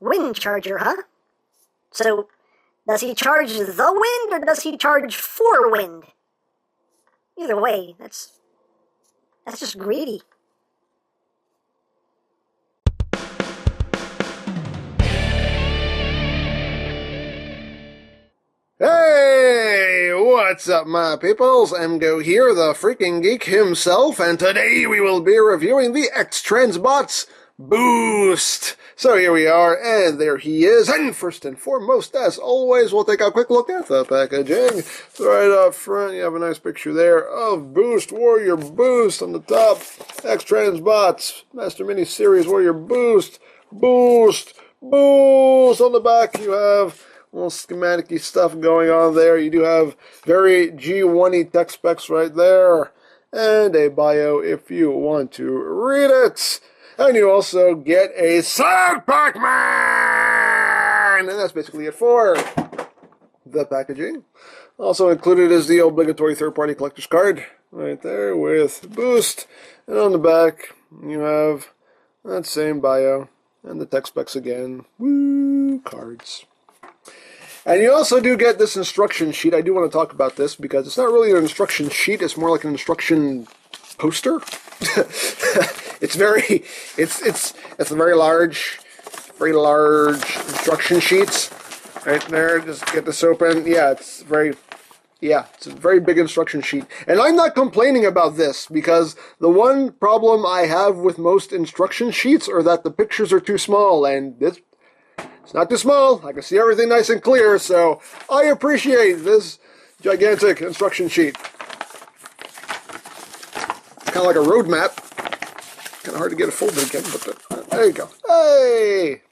Windcharger, huh? So, does he charge the wind, or does he charge for wind? Either way, that's just greedy. Hey, what's up, my peoples? EmGo here, the freaking geek himself, and today we will be reviewing the X-Transbots Boost. So here we are, and there he is, and first and foremost, as always, we'll take a quick look at the packaging. Right up front, you have a nice picture there of Boost, Warrior Boost on the top, X-Transbots, Master Mini Series, Warrior Boost, Boost, Boost. On the back, you have little schematic-y stuff going on there. You do have very G1-y tech specs right there, and a bio if you want to read it. And you also get a Sad Pac-Man! And that's basically it for the packaging. Also included is the obligatory third-party collector's card right there with Boost. And on the back, you have that same bio and the tech specs again. Woo! Cards. And you also do get this instruction sheet. I do want to talk about this because it's not really an instruction sheet. It's more like an instruction poster. It's a very large instruction sheets right there. Just get this open. Yeah, it's a very big instruction sheet. And I'm not complaining about this because the one problem I have with most instruction sheets are that the pictures are too small, and it's not too small. I can see everything nice and clear, so I appreciate this gigantic instruction sheet. Kind of like a road map. Kind of hard to get it folded again, but there you go. Hey!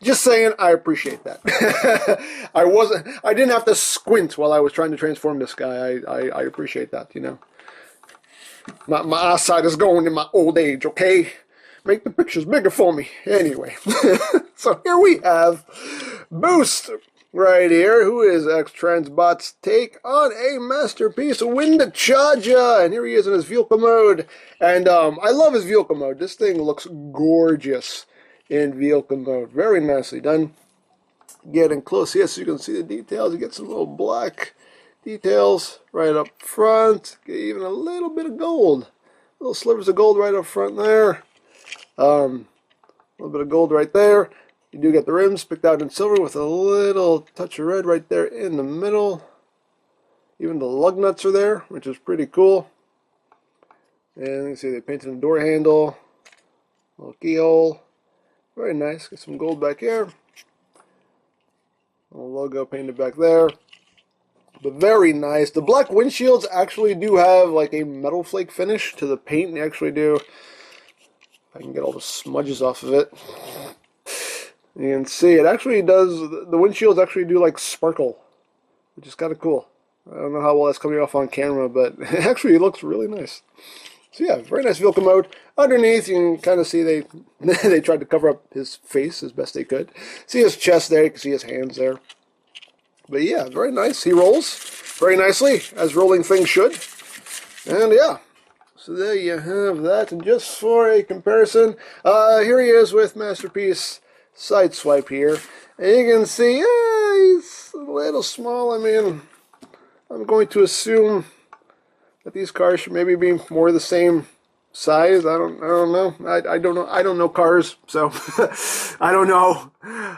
Just saying, I appreciate that. I didn't have to squint while I was trying to transform this guy. I appreciate that, you know. My eyesight is going in my old age, okay? Make the pictures bigger for me. Anyway, so here we have Boost right here, who is X-Transbots' take on a masterpiece, Windcharger. And here he is in his vehicle mode. And I love his vehicle mode. This thing looks gorgeous in vehicle mode. Very nicely done. Getting close here so you can see the details. You get some little black details right up front. Get even a little bit of gold. Little slivers of gold right up front there. A little bit of gold right there. You do get the rims picked out in silver with a little touch of red right there in the middle. Even the lug nuts are there, which is pretty cool. And you can see they painted the door handle. Little keyhole. Very nice. Get some gold back here. Little logo painted back there. But very nice. The black windshields actually do have like a metal flake finish to the paint. They actually do. I can get all the smudges off of it. You can see it actually does, the windshields actually do like sparkle, which is kind of cool. I don't know how well that's coming off on camera, but it actually looks really nice. So yeah, very nice vehicle mode. Underneath, you can kind of see they tried to cover up his face as best they could. See his chest there, you can see his hands there. But yeah, very nice. He rolls very nicely, as rolling things should. And yeah. So there you have that, and just for a comparison, here he is with Masterpiece Sideswipe here, and you can see, he's a little small. I mean, I'm going to assume that these cars should maybe be more the same size. I don't know. I don't know cars, so I don't know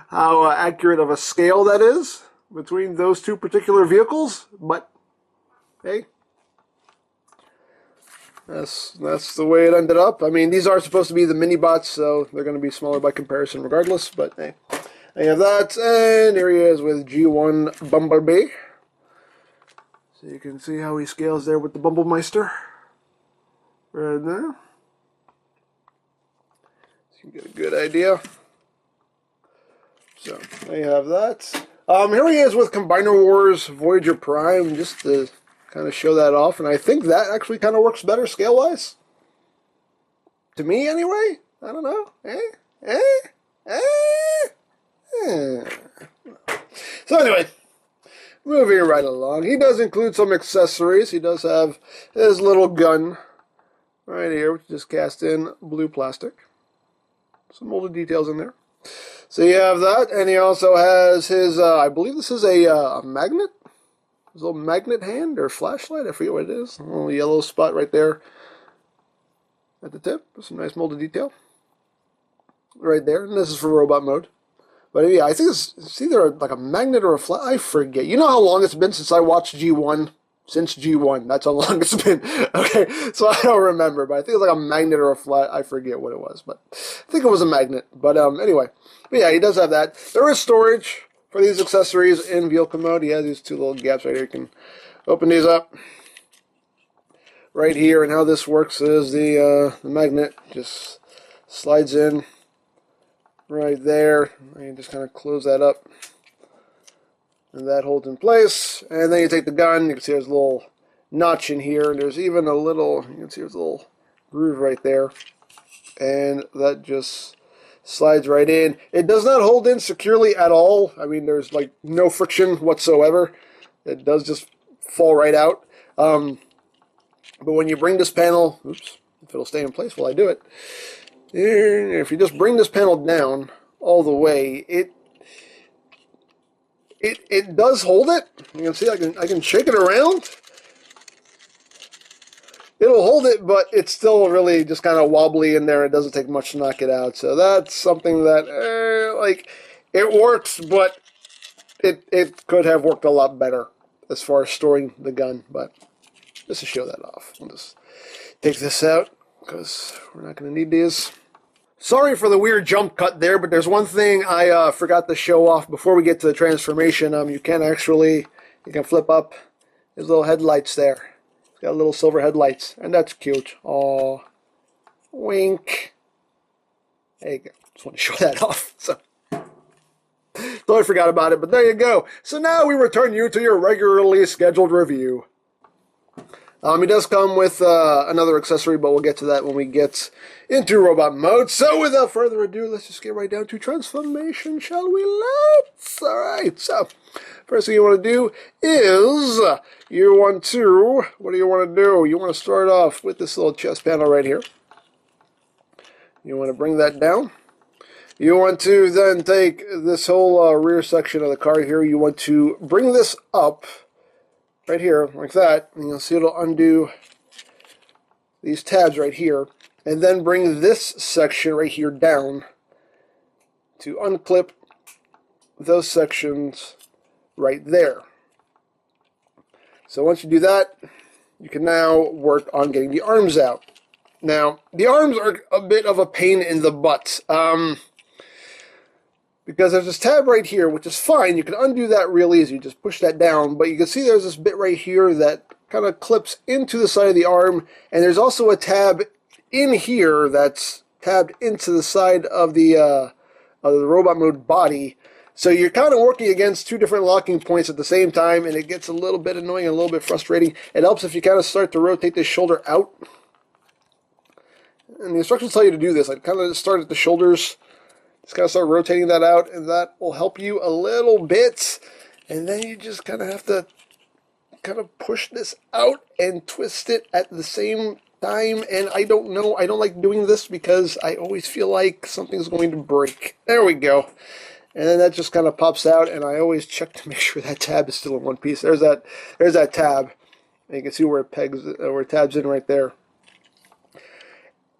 how accurate of a scale that is between those two particular vehicles, but hey. That's the way it ended up. I mean, these are supposed to be the mini bots, so they're going to be smaller by comparison regardless, but hey. I have that, and here he is with G1 Bumblebee. So you can see how he scales there with the Bumblemeister. Right there. So you get a good idea. So, there you have that. Here he is with Combiner Wars Voyager Prime, just to kind of show that off, and I think that actually kind of works better scale-wise. To me, anyway. I don't know. So anyway, moving right along. He does include some accessories. He does have his little gun right here, which is cast in blue plastic. some molded details in there. So you have that, and he also has his, I believe this is a magnet? His little magnet hand or flashlight, I forget what it is. A little yellow spot right there at the tip. Some nice molded detail right there, and this is for robot mode. But yeah, I think it's either like a magnet or a flat. I forget. You know how long it's been since I watched G1? Since G1. That's how long it's been. Okay, so I don't remember, but I think it was like a magnet or a flat. I forget what it was, but I think it was a magnet. But anyway, but yeah, he does have that. There is storage for these accessories in vehicle mode. He has these two little gaps right here. You can open these up right here, and how this works is the magnet just slides in right there, and you just kind of close that up, and that holds in place. And then you take the gun. You can see there's a little notch in here, and there's even a little, you can see there's a little groove right there, and that just slides right in. It does not hold in securely at all. I mean, there's like no friction whatsoever. It does just fall right out. But when you bring this panel, oops, if it'll stay in place while I do it, if you just bring this panel down all the way, it does hold it. You can see I can shake it around. It'll hold it, but it's still really just kind of wobbly in there. It doesn't take much to knock it out. So that's something that like it works, but it could have worked a lot better as far as storing the gun. But just to show that off, I'll just take this out because we're not going to need these. Sorry for the weird jump cut there, but there's one thing I forgot to show off before we get to the transformation. You can flip up his little headlights there. It's got little silver headlights, and that's cute. Aw, wink. There you go. Just want to show that off. So totally forgot about it, but there you go. So now we return you to your regularly scheduled review. It does come with another accessory, but we'll get to that when we get into robot mode. So without further ado, let's just get right down to transformation, shall we? Let's! Alright, so first thing you want to do is what do you want to do? You want to start off with this little chest panel right here. You want to bring that down. You want to then take this whole rear section of the car here. You want to bring this up right here, like that, and you'll see it'll undo these tabs right here, and then bring this section right here down to unclip those sections right there. So once you do that, you can now work on getting the arms out. Now, the arms are a bit of a pain in the butt. Because there's this tab right here, which is fine. You can undo that real easy. Just push that down. But you can see there's this bit right here that kind of clips into the side of the arm. And there's also a tab in here that's tabbed into the side of the robot mode body. So you're kind of working against two different locking points at the same time. And it gets a little bit annoying and a little bit frustrating. It helps if you kind of start to rotate this shoulder out. And the instructions tell you to do this. I kind of start at the shoulders. Just gotta start rotating that out, and that will help you a little bit. And then you just kind of have to kind of push this out and twist it at the same time. And I don't know, I don't like doing this because I always feel like something's going to break. There we go. And then that just kind of pops out, and I always check to make sure that tab is still in one piece. There's that tab. And you can see where it tabs in right there.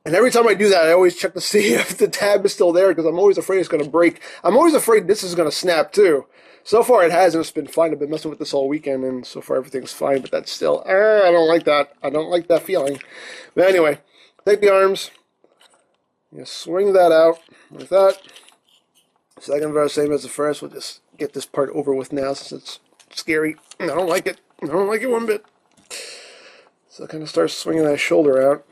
And every time I do that, I always check to see if the tab is still there, because I'm always afraid it's going to break. I'm always afraid this is going to snap, too. So far, it hasn't. It's been fine. I've been messing with this all weekend, and so far, everything's fine. But that's still, I don't like that. I don't like that feeling. But anyway, take the arms. You swing that out like that. Second verse, same as the first. We'll just get this part over with now, since it's scary. I don't like it. I don't like it one bit. So I kind of start swinging that shoulder out.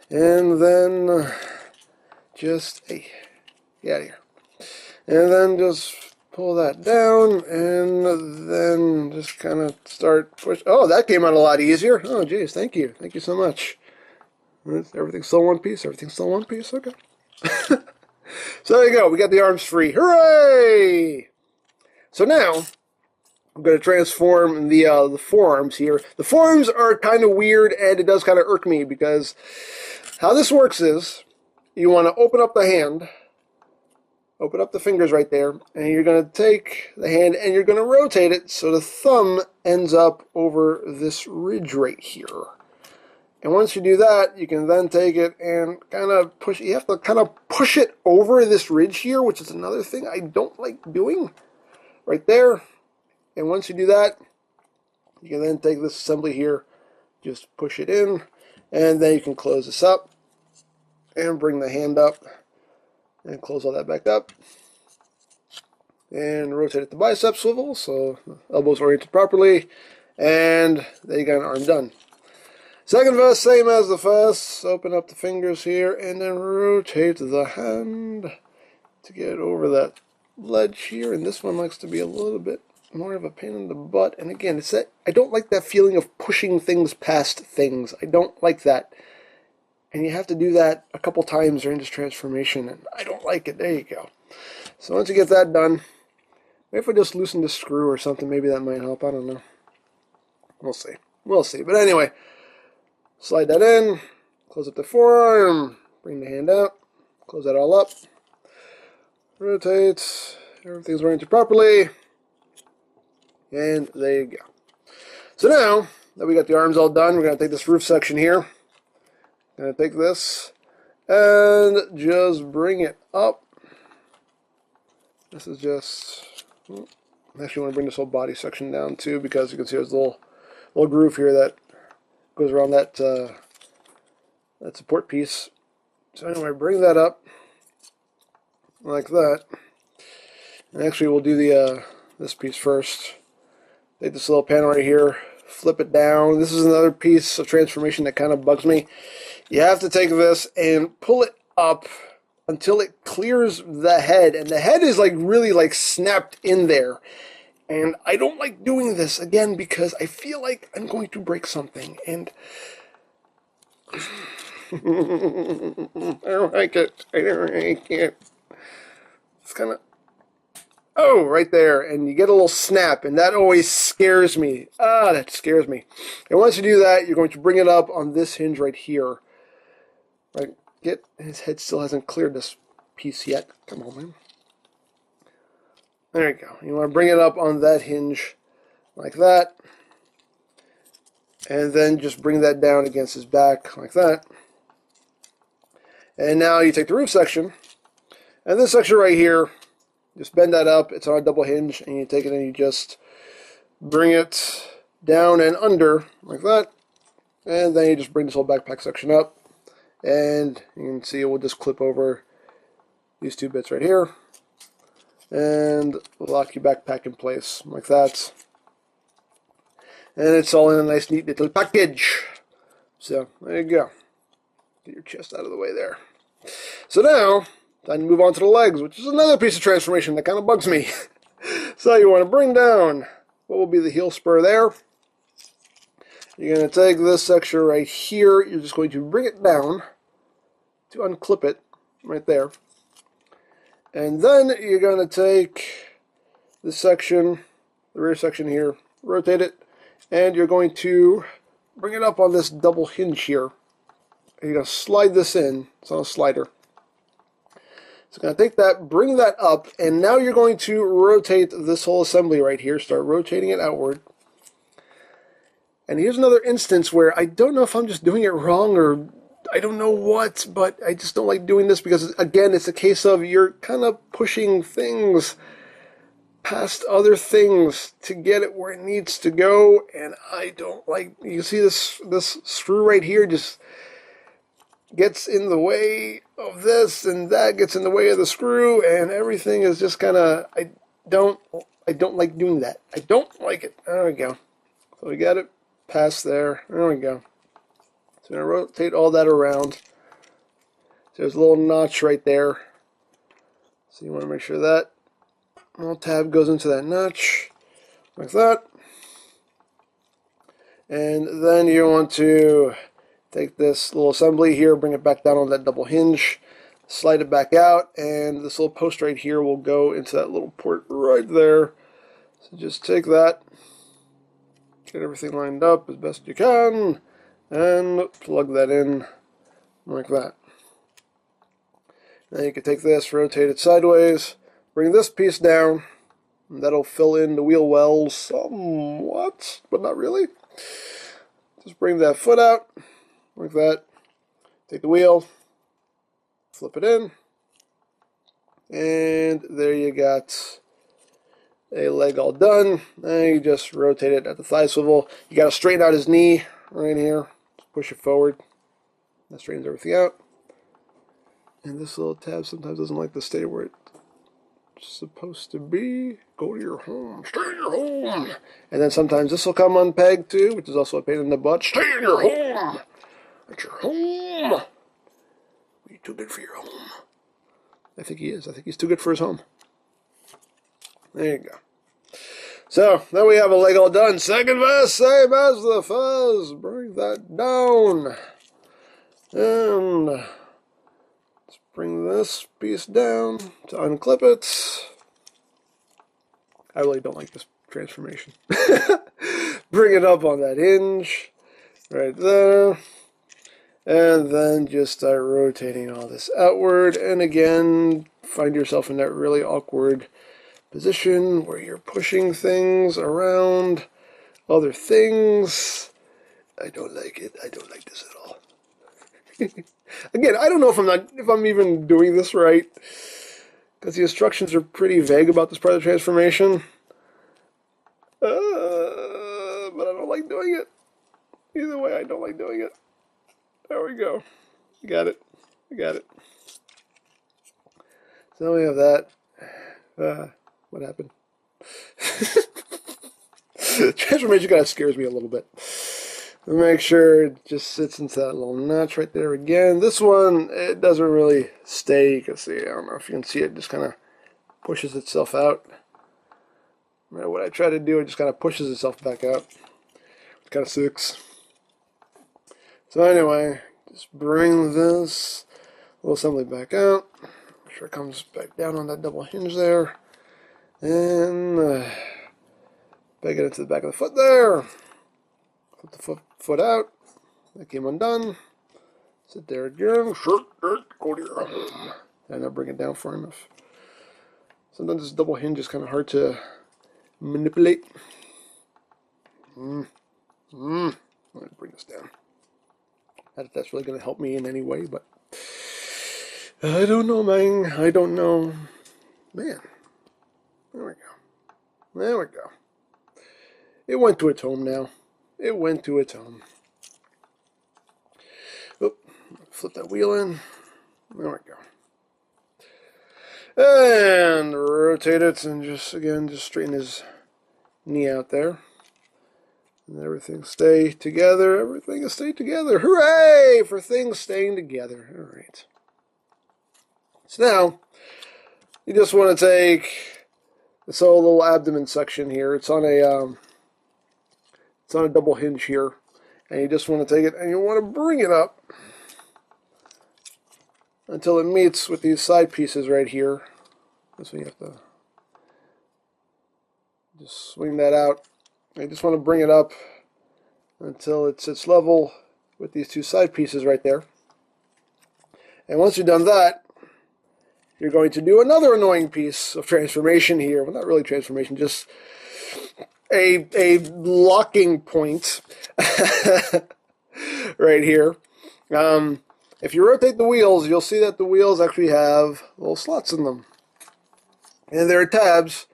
And then just, hey, get out of here. And then just pull that down, and then just kind of start push. Oh, that came out a lot easier. Oh, geez, thank you. Thank you so much. Everything's still one piece. Everything's still one piece. Okay. So there you go. We got the arms free. Hooray! So now I'm going to transform the forearms here. The forearms are kind of weird, and it does kind of irk me because how this works is you want to open up the hand, open up the fingers right there, and you're going to take the hand and you're going to rotate it so the thumb ends up over this ridge right here. And once you do that, you can then take it and kind of push. You have to kind of push it over this ridge here, which is another thing I don't like doing. Right there. And once you do that, you can then take this assembly here, just push it in, and then you can close this up and bring the hand up and close all that back up. And rotate it to bicep swivel so the elbow's oriented properly. And there you got an arm done. Second vest, same as the first. Open up the fingers here and then rotate the hand to get over that ledge here. And this one likes to be a little bit more of a pain in the butt. And again, it's that I don't like that feeling of pushing things past things. I don't like that. And you have to do that a couple times during this transformation, and I don't like it. There you go. So once you get that done, maybe if I just loosen the screw or something, maybe that might help. I don't know. We'll see. We'll see. But anyway, slide that in, close up the forearm, bring the hand out, close that all up, rotate, everything's oriented properly, and there you go. So now that we got the arms all done, we're going to take this roof section here. Going to take this and just bring it up. This is just, I actually want to bring this whole body section down too, because you can see there's a little groove here that goes around that that support piece. So anyway, bring that up like that. And actually we'll do the this piece first. Take this little panel right here, flip it down. This is another piece of transformation that kind of bugs me. You have to take this and pull it up until it clears the head. And the head is like really like snapped in there. And I don't like doing this, again, because I feel like I'm going to break something. And I don't like it. I don't like it. It's kind of, oh, right there. And you get a little snap. And that always scares me. Ah, that scares me. And once you do that, you're going to bring it up on this hinge right here. Like, his head still hasn't cleared this piece yet. Come on, man. There you go. You want to bring it up on that hinge like that. And then just bring that down against his back like that. And now you take the roof section. And this section right here, just bend that up. It's on a double hinge. And you take it and you just bring it down and under like that. And then you just bring this whole backpack section up. And you can see it will just clip over these two bits right here and lock your backpack in place like that. And it's all in a nice neat little package. So there you go. Get your chest out of the way there. So now, time to move on to the legs, which is another piece of transformation that kind of bugs me. So you want to bring down what will be the heel spur there. You're going to take this section right here. You're just going to bring it down to unclip it right there. And then you're going to take this section, the rear section here, rotate it, and you're going to bring it up on this double hinge here. And you're going to slide this in. It's on a slider. So I'm going to take that, bring that up, and now you're going to rotate this whole assembly right here. Start rotating it outward. And here's another instance where I don't know if I'm just doing it wrong or I don't know what, but I just don't like doing this because, again, it's a case of you're kind of pushing things past other things to get it where it needs to go, and I don't like, you see this screw right here just gets in the way of this, and that gets in the way of the screw, and everything is just kind of, I don't like doing that. I don't like it. There we go. So we got it. Past there. There we go. So I'm going to rotate all that around. So there's a little notch right there. So you want to make sure that little tab goes into that notch. Like that. And then you want to take this little assembly here, bring it back down on that double hinge, slide it back out, and this little post right here will go into that little port right there. So just take that. Get everything lined up as best you can, and plug that in like that. Then you can take this, rotate it sideways, bring this piece down, and that'll fill in the wheel wells somewhat, but not really. Just bring that foot out, like that. Take the wheel, flip it in, and there you got a leg all done. And you just rotate it at the thigh swivel. You got to straighten out his knee right here. Just push it forward. That straightens everything out. And this little tab sometimes doesn't like to stay where it's supposed to be. Go to your home. Stay in your home. And then sometimes this will come unpegged too, which is also a pain in the butt. Stay in your home. At your home. Are you too good for your home? I think he is. I think he's too good for his home. There you go. So, now we have a leg all done. Second verse, same as the first. Bring that down. And let's bring this piece down to unclip it. I really don't like this transformation. Bring it up on that hinge right there. And then just start rotating all this outward. And again, find yourself in that really awkward position where you're pushing things around other things. I don't like it. I don't like this at all. Again, I don't know if I'm even doing this right, because the instructions are pretty vague about this part of the transformation. But I don't like doing it. Either way, I don't like doing it. There we go. I got it. I got it. So we have that. What happened? Transformation kind of scares me a little bit. Make sure it just sits into that little notch right there again. This one, it doesn't really stay. You can see, I don't know if you can see it, just kind of pushes itself out. No matter what I try to do, it just kind of pushes itself back out. It kind of sucks. So anyway, just bring this little assembly back out. Make sure it comes back down on that double hinge there. And peg it into the back of the foot there. Put the foot out. That came undone. Sit there again. Go to your home. And I'll bring it down far enough. Sometimes this double hinge is kind of hard to manipulate. Let me bring this down. Not that that's really going to help me in any way, but I don't know, man. I don't know. Man. There we go. There we go. It went to its home now. It went to its home. Oop. Flip that wheel in. There we go. And rotate it and just straighten his knee out there. And everything stay together. Everything is stay together. Hooray for things staying together. All right. So now, you just want to take this whole little abdomen section here. It's on a double hinge here. And you just want to take it and you want to bring it up until it meets with these side pieces right here. This one you have to just swing that out. You just want to bring it up until it sits level with these two side pieces right there. And once you've done that, you're going to do another annoying piece of transformation here. Well, not really transformation, just a locking point right here. If you rotate the wheels, you'll see that the wheels actually have little slots in them. And there are tabs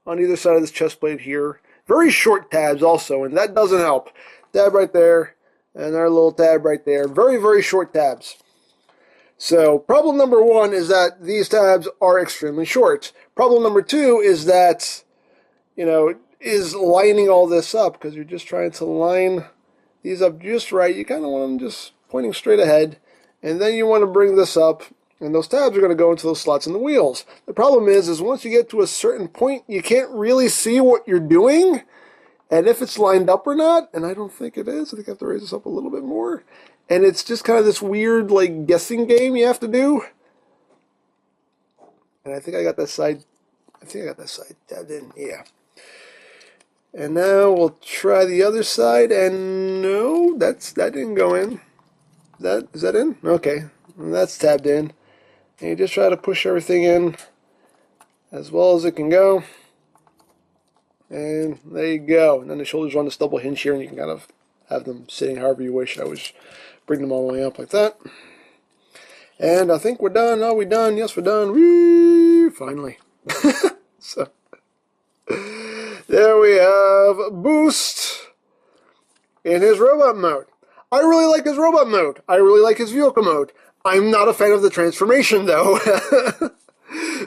on either side of this chest plate here. Very short tabs also, and that doesn't help. Tab right there, and our little tab right there. Very, very short tabs. So problem number one is that these tabs are extremely short. Problem number two is that, is lining all this up, because you're just trying to line these up just right. You kind of want them just pointing straight ahead, and then you want to bring this up, and those tabs are going to go into those slots in the wheels. The problem is once you get to a certain point, you can't really see what you're doing, and if it's lined up or not, and I don't think it is. I think I have to raise this up a little bit more. And it's just kind of this weird, guessing game you have to do. And I think I got that side tabbed in, yeah. And now we'll try the other side, and no, that didn't go in. Is that in? Okay, and that's tabbed in. And you just try to push everything in as well as it can go. And there you go. And then the shoulders are on this double hinge here, and you can kind of have them sitting however you wish. I always bring them all the way up like that. And I think we're done. Are we done? Yes, we're done. Whee! Finally. So, there we have Boost in his robot mode. I really like his robot mode. I really like his vehicle mode. I'm not a fan of the transformation, though.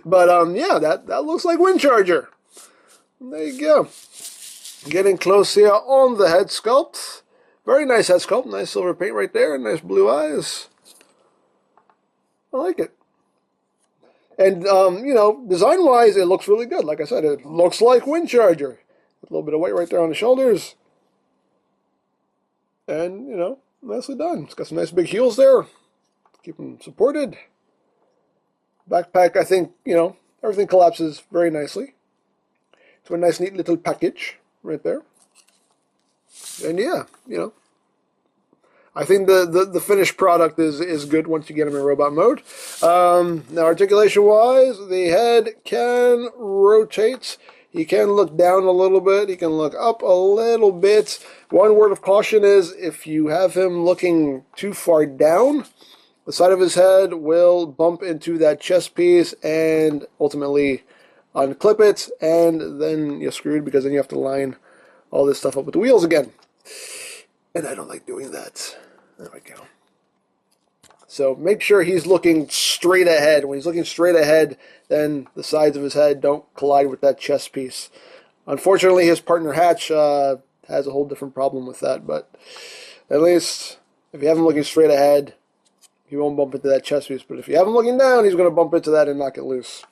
But, yeah, that looks like Windcharger. There you go. Getting close here on the head sculpt. Very nice head sculpt. Nice silver paint right there. Nice blue eyes. I like it. And, you know, design-wise, it looks really good. Like I said, it looks like Windcharger. A little bit of weight right there on the shoulders. And, you know, nicely done. It's got some nice big heels there. Keep them supported. Backpack, I think, you know, everything collapses very nicely. So a nice, neat little package right there. And yeah, you know, I think the finished product is good once you get them in robot mode. Now, articulation-wise, the head can rotate. He can look down a little bit. He can look up a little bit. One word of caution is if you have him looking too far down, the side of his head will bump into that chest piece and ultimately unclip it, and then you're screwed because then you have to line all this stuff up with the wheels again. And I don't like doing that. There we go. So make sure he's looking straight ahead. When he's looking straight ahead, then the sides of his head don't collide with that chest piece. Unfortunately, his partner Hatch has a whole different problem with that, but at least if you have him looking straight ahead, he won't bump into that chest piece. But if you have him looking down, he's going to bump into that and knock it loose.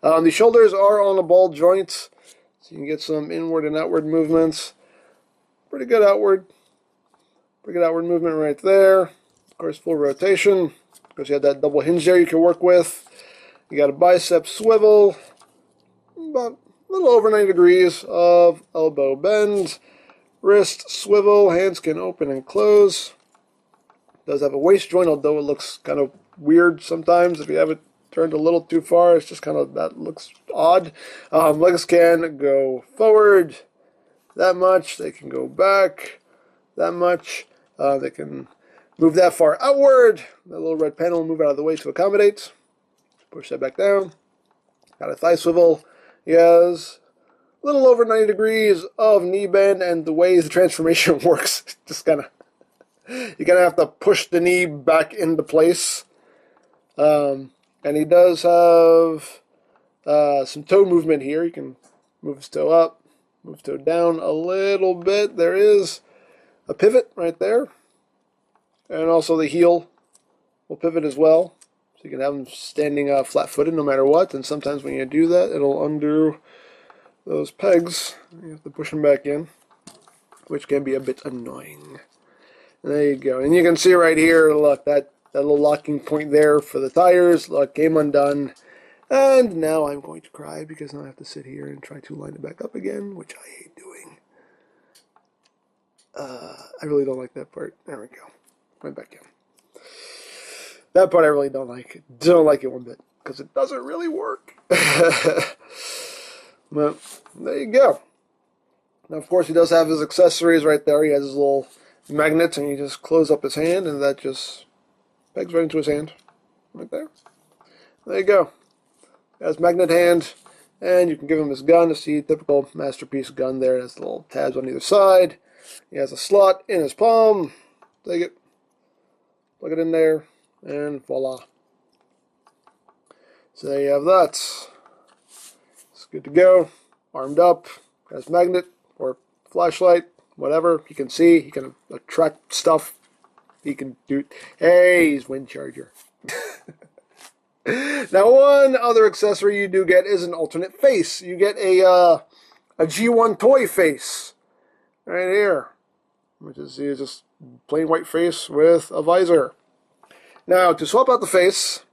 The shoulders are on a ball joint, so you can get some inward and outward movements. Pretty good outward movement right there. Of course, full rotation. Of course, you have that double hinge there you can work with. You got a bicep swivel, about a little over 90 degrees of elbow bend. Wrist swivel, hands can open and close. Does have a waist joint, although it looks kind of weird sometimes if you have it turned a little too far. It's just kind of, that looks odd. Legs can go forward that much. They can go back that much. They can move that far outward. That little red panel will move out of the way to accommodate. Push that back down. Got a thigh swivel. He has a little over 90 degrees of knee bend, and the way the transformation works, just kind of, you're going to have to push the knee back into place. And he does have some toe movement here. You can move his toe up, move his toe down a little bit. There is a pivot right there. And also the heel will pivot as well. So you can have him standing flat-footed no matter what. And sometimes when you do that, it'll undo those pegs. You have to push them back in, which can be a bit annoying. There you go. And you can see right here, look, that little locking point there for the tires, look, came undone. And now I'm going to cry because now I have to sit here and try to line it back up again, which I hate doing. I really don't like that part. There we go. Right back in. That part I really don't like. Don't like it one bit because it doesn't really work. Well, there you go. Now, of course, he does have his accessories right there. He has his little magnets, and you just close up his hand, and that just pegs right into his hand. Right there. There you go. He has magnet hand, and you can give him his gun. You see, typical Masterpiece gun there. It has the little tabs on either side. He has a slot in his palm. Take it. Plug it in there, and voila. So there you have that. It's good to go. Armed up. Has magnet or flashlight, whatever. He can see. He can attract stuff. He can do. Hey, he's Windcharger. Now, one other accessory you do get is an alternate face. You get a G1 toy face right here, which is just plain white face with a visor. Now, to swap out the face,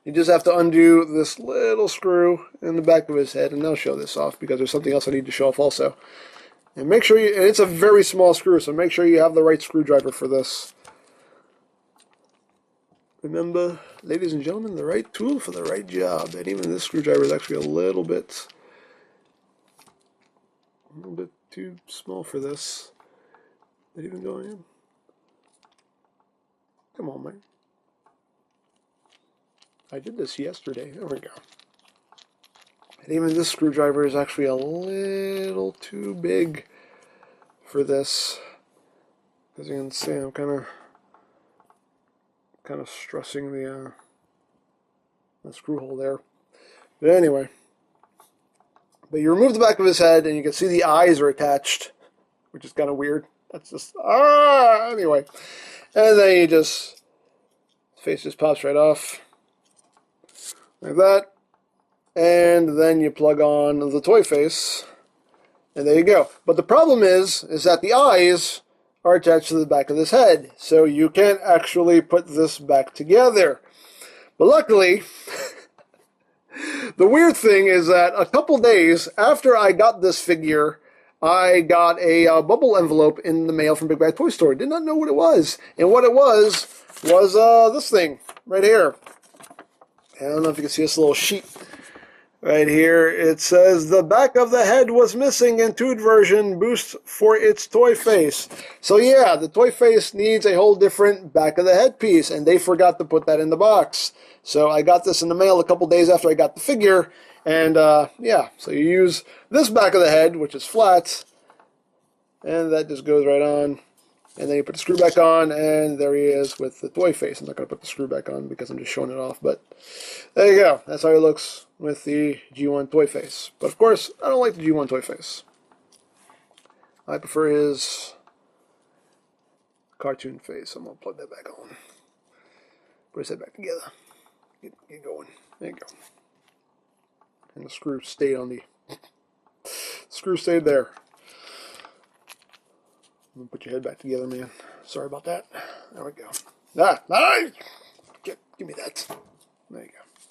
you just have to undo this little screw in the back of his head, and I'll show this off because there's something else I need to show off also. And make sure and it's a very small screw, so make sure you have the right screwdriver for this. Remember, ladies and gentlemen, the right tool for the right job. And even this screwdriver is actually a little bit too small for this. Not even going in. Come on, man. I did this yesterday. There we go. And even this screwdriver is actually a little too big for this. As you can see, I'm kind of stressing the screw hole there. But anyway, you remove the back of his head, and you can see the eyes are attached, which is kind of weird. That's just anyway. And then you just face just pops right off like that. And then you plug on the toy face, and there you go. But the problem is that the eyes are attached to the back of this head, so you can't actually put this back together. But luckily, the weird thing is that a couple days after I got this figure, I got a bubble envelope in the mail from Big Bad Toy Store. Did not know what it was, and what it was this thing right here. I don't know if you can see this little sheet right here. It says the back of the head was missing in 2 version boost for its toy face. So yeah, the toy face needs a whole different back of the head piece, and they forgot to put that in the box. So I got this in the mail a couple days after I got the figure, and yeah, so you use this back of the head, which is flat, and that just goes right on. And then you put the screw back on, and there he is with the toy face. I'm not going to put the screw back on because I'm just showing it off, but there you go. That's how he looks with the G1 toy face. But of course, I don't like the G1 toy face. I prefer his cartoon face. I'm going to plug that back on. Put his head back together. Get going. There you go. And the screw stayed on the... screw stayed there. Put your head back together, man. Sorry about that. There we go. Give me that. There you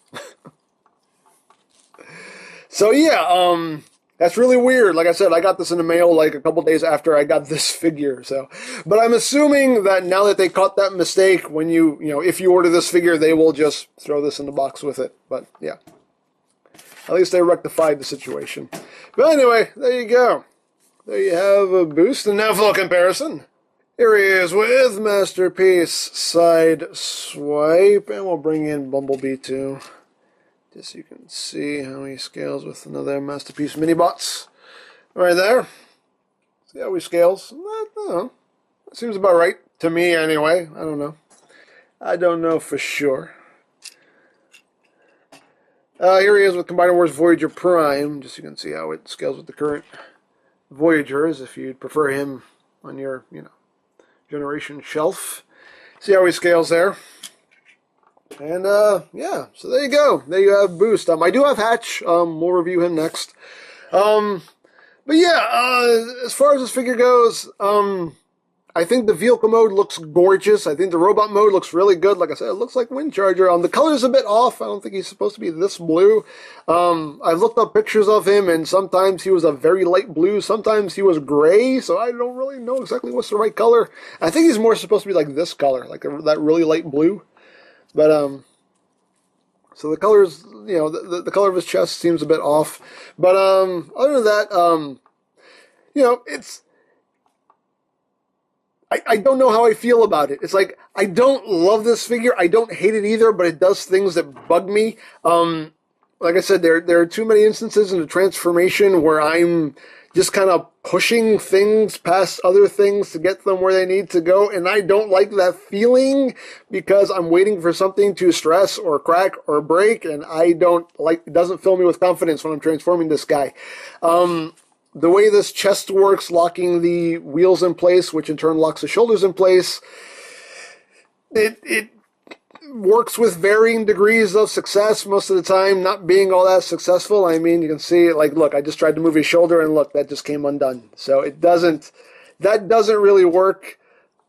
go. So yeah, that's really weird. Like I said, I got this in the mail like a couple days after I got this figure. So, but I'm assuming that now that they caught that mistake, when if you order this figure, they will just throw this in the box with it. But yeah, at least they rectified the situation. But anyway, there you go. There you have a boost and now for a comparison. Here he is with Masterpiece side swipe, and we'll bring in Bumblebee too, just so you can see how he scales with another Masterpiece mini-bots. Right there. See how he scales? I don't know. That seems about right to me anyway. I don't know. I don't know for sure. Here he is with Combiner Wars Voyager Prime, just so you can see how it scales with the current Voyagers, if you'd prefer him on your, generation shelf. See how he scales there. And, yeah, so there you go. There you have Boost. I do have Hatch. We'll review him next. But yeah, as far as this figure goes, I think the vehicle mode looks gorgeous. I think the robot mode looks really good. Like I said, it looks like Windcharger. The color's a bit off. I don't think he's supposed to be this blue. I've looked up pictures of him, and sometimes he was a very light blue. Sometimes he was gray, so I don't really know exactly what's the right color. I think he's more supposed to be like this color, like that really light blue. But, so the colors, the color of his chest seems a bit off. But, other than that, it's... I don't know how I feel about it. It's like, I don't love this figure. I don't hate it either, but it does things that bug me. Like I said, there are too many instances in the transformation where I'm just kind of pushing things past other things to get them where they need to go, and I don't like that feeling because I'm waiting for something to stress or crack or break, and it doesn't fill me with confidence when I'm transforming this guy. The way this chest works, locking the wheels in place, which in turn locks the shoulders in place, it works with varying degrees of success, most of the time not being all that successful. I mean, you can see, look, I just tried to move his shoulder, and look, that just came undone. So that doesn't really work,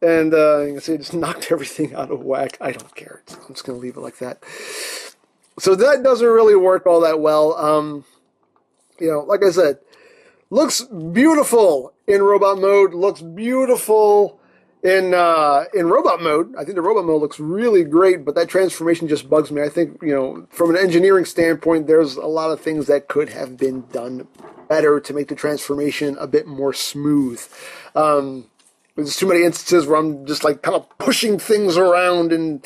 and you can see it just knocked everything out of whack. I don't care. I'm just going to leave it like that. So that doesn't really work all that well. Like I said, looks beautiful in robot mode, looks beautiful In robot mode, I think the robot mode looks really great, but that transformation just bugs me. I think, from an engineering standpoint, there's a lot of things that could have been done better to make the transformation a bit more smooth. There's too many instances where I'm just like kind of pushing things around, and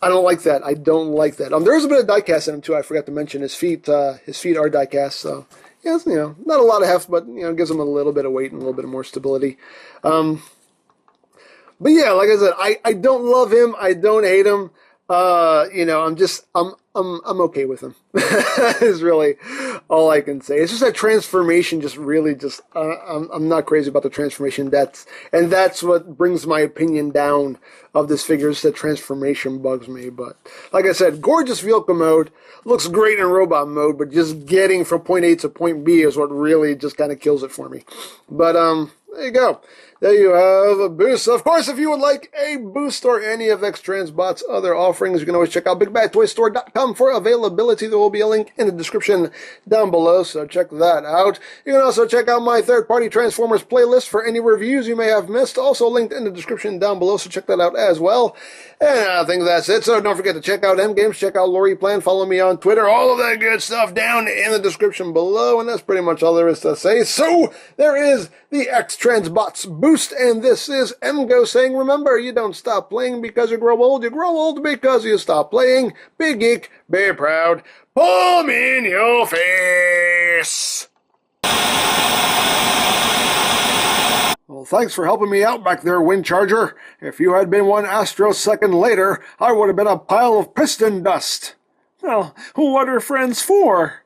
I don't like that. I don't like that. There is a bit of diecast in him too. I forgot to mention his feet. His feet are diecast, so yeah, not a lot of heft, but gives him a little bit of weight and a little bit more stability. But yeah, like I said, I don't love him. I don't hate him. I'm okay with him. Is really all I can say. It's just that transformation just really I'm not crazy about the transformation. That's what brings my opinion down of this figure. Is that transformation bugs me. But like I said, gorgeous vehicle mode, looks great in robot mode, but just getting from point A to point B is what really just kind of kills it for me. But there you go. There you have a boost. Of course, if you would like a boost or any of X-Transbots' other offerings, you can always check out BigBadToyStore.com for availability. There will be a link in the description down below, so check that out. You can also check out my third-party Transformers playlist for any reviews you may have missed, also linked in the description down below, so check that out as well. And I think that's it, so don't forget to check out EmGo's, check out Lori Plan, follow me on Twitter, all of that good stuff down in the description below, and that's pretty much all there is to say. So, there is the X-Transbots boost, and this is EmGo saying, remember, you don't stop playing because you grow old because you stop playing. Be geek, be proud, palm in your face. Well, thanks for helping me out back there, Windcharger. If you had been 1 astrosecond later, I would have been a pile of piston dust. Well, what are friends for?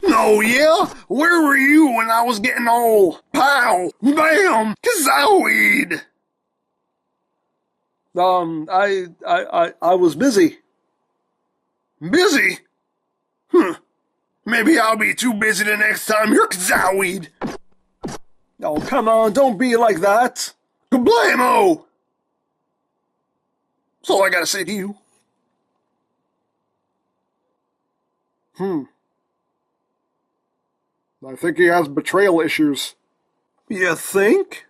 Oh, yeah? Where were you when I was getting old? Pow! Bam! Kazoid! I was busy. Busy? Maybe I'll be too busy the next time you're kazoid. Oh, come on, don't be like that. Kablamo! That's all I gotta say to you. I think he has betrayal issues. You think?